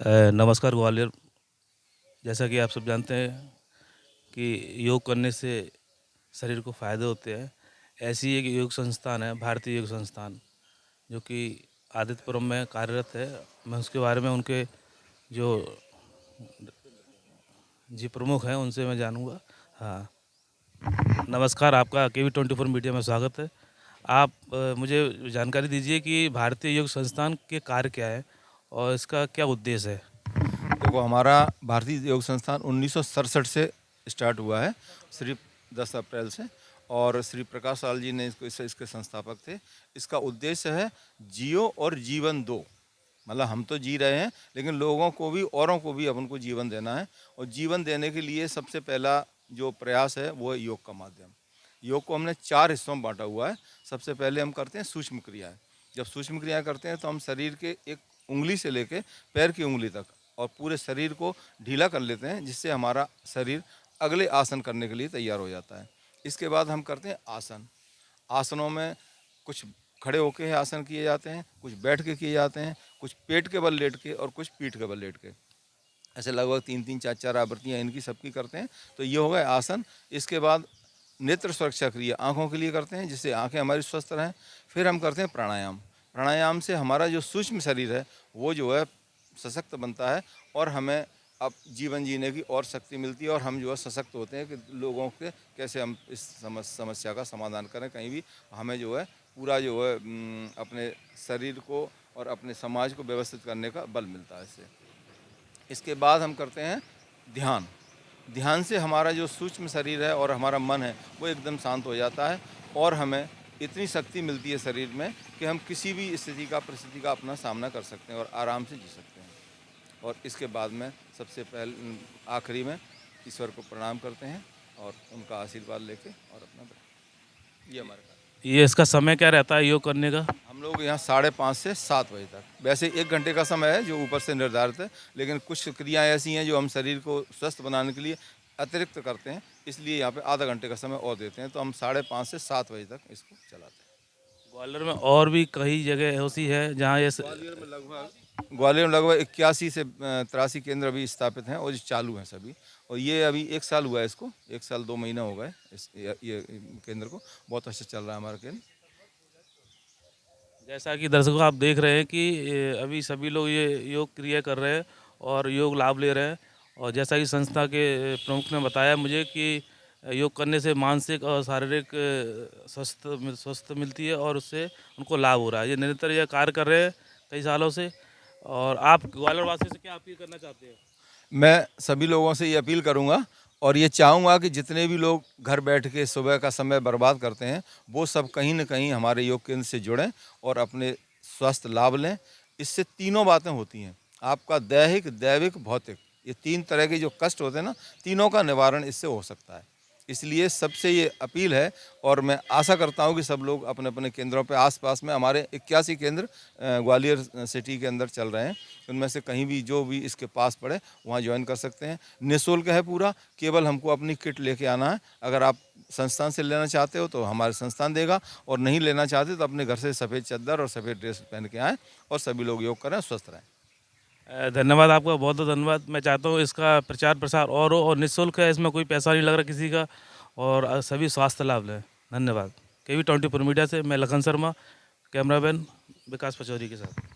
नमस्कार ग्वालियर। जैसा कि आप सब जानते हैं कि योग करने से शरीर को फ़ायदे होते हैं। ऐसी एक योग संस्थान है भारतीय योग संस्थान, जो कि आदित्यपुरम में कार्यरत है। मैं उसके बारे में उनके जो जी प्रमुख हैं उनसे मैं जानूँगा। हाँ, नमस्कार, आपका KV24 मीडिया में स्वागत है। आप मुझे जानकारी दीजिए कि भारतीय योग संस्थान के कार्य क्या है और इसका क्या उद्देश्य है? देखो, हमारा भारतीय योग संस्थान 1967 से स्टार्ट हुआ है, सिर्फ 10 अप्रैल से। और श्री प्रकाश साल जी ने इसके संस्थापक थे। इसका उद्देश्य है जियो और जीवन दो। मतलब हम तो जी रहे हैं, लेकिन लोगों को भी, औरों को भी अपन को जीवन देना है। और जीवन देने के लिए सबसे पहला जो प्रयास है वो है योग का माध्यम। योग को हमने 4 हिस्सों में बांटा हुआ है। सबसे पहले हम करते हैं सूक्ष्म क्रियाएं। जब सूक्ष्म क्रियाएं करते हैं तो हम शरीर के एक उंगली से लेके पैर की उंगली तक और पूरे शरीर को ढीला कर लेते हैं, जिससे हमारा शरीर अगले आसन करने के लिए तैयार हो जाता है। इसके बाद हम करते हैं आसन। आसनों में कुछ खड़े होकर आसन किए जाते हैं, कुछ बैठ के किए जाते हैं, कुछ पेट के बल लेट के और कुछ पीठ के बल लेट के। ऐसे लगभग 3-3, 4-4 आवृत्तियाँ इनकी सबकी करते हैं। तो ये हो गए आसन। इसके बाद नेत्र सुरक्षा क्रिया आँखों के लिए करते हैं, जिससे आँखें हमारी स्वस्थ रहें। फिर हम करते हैं प्राणायाम। प्राणायाम से हमारा जो सूक्ष्म शरीर है वो जो है सशक्त बनता है और हमें अब जीवन जीने की और शक्ति मिलती है, और हम जो है सशक्त होते हैं कि लोगों के कैसे हम इस समस्या का समाधान करें। कहीं भी हमें जो है पूरा जो है अपने शरीर को और अपने समाज को व्यवस्थित करने का बल मिलता है इससे। इसके बाद हम करते हैं ध्यान। ध्यान से हमारा जो सूक्ष्म शरीर है और हमारा मन है वो एकदम शांत हो जाता है, और हमें इतनी शक्ति मिलती है शरीर में कि हम किसी भी स्थिति का, परिस्थिति का अपना सामना कर सकते हैं और आराम से जी सकते हैं। और इसके बाद में सबसे पहले आखिरी में ईश्वर को प्रणाम करते हैं और उनका आशीर्वाद लेके और अपना ये हमारे कार्य। ये इसका समय क्या रहता है योग करने का? हम लोग यहाँ 5:30 से 7 बजे तक। वैसे 1 घंटे का समय है जो ऊपर से निर्धारित है, लेकिन कुछ क्रियाएं ऐसी हैं जो हम शरीर को स्वस्थ बनाने के लिए अतिरिक्त करते हैं, इसलिए यहाँ पे आधा घंटे का समय और देते हैं। तो हम 5:30 से 7 बजे तक इसको चलाते हैं। ग्वालियर में और भी कई जगह ऐसी है जहाँ ये ग्वालियर में लगभग 81 से 83 केंद्र अभी स्थापित हैं और चालू हैं सभी। और ये अभी 1 साल हुआ है इसको, 1 साल 2 महीना हो गए ये केंद्र को। बहुत अच्छा चल रहा है हमारा केंद्र। जैसा कि दर्शकों आप देख रहे हैं कि अभी सभी लोग ये योग क्रिया कर रहे हैं और योग लाभ ले रहे हैं। और जैसा कि संस्था के प्रमुख ने बताया मुझे कि योग करने से मानसिक और शारीरिक स्वस्थ मिलती है और उससे उनको लाभ हो रहा है। ये निरंतर यह कार्य कर रहे हैं कई सालों से। और आप ग्वालियर वासी से क्या अपील करना चाहते हैं? मैं सभी लोगों से ये अपील करूंगा और ये चाहूँगा कि जितने भी लोग घर बैठ के सुबह का समय बर्बाद करते हैं, वो सब कहीं न कहीं हमारे योग केंद्र से जुड़ें और अपने स्वास्थ्य लाभ लें। इससे तीनों बातें होती हैं, आपका दैहिक, दैविक, भौतिक, ये 3 तरह के जो कष्ट होते हैं ना, तीनों का निवारण इससे हो सकता है। इसलिए सबसे ये अपील है, और मैं आशा करता हूँ कि सब लोग अपने-अपने केंद्रों पे, आस-पास में हमारे 81 केंद्र ग्वालियर सिटी के अंदर चल रहे हैं। उनमें से कहीं भी जो भी इसके पास पड़े वहाँ ज्वाइन कर सकते हैं। निःशुल्क है पूरा, केवल हमको अपनी किट लेके आना है। अगर आप संस्थान से लेना चाहते हो तो हमारे संस्थान देगा, और नहीं लेना चाहते तो अपने घर से सफ़ेद चद्दर और सफ़ेद ड्रेस पहन के आएँ और सभी लोग योग करें, स्वस्थ रहें। धन्यवाद आपका, बहुत बहुत धन्यवाद। मैं चाहता हूँ इसका प्रचार प्रसार और हो, और निःशुल्क है, इसमें कोई पैसा नहीं लग रहा किसी का, और सभी स्वास्थ्य लाभ लें। धन्यवाद। KV24 मीडिया से मैं लखन शर्मा, कैमरामैन विकास पचौरी के साथ।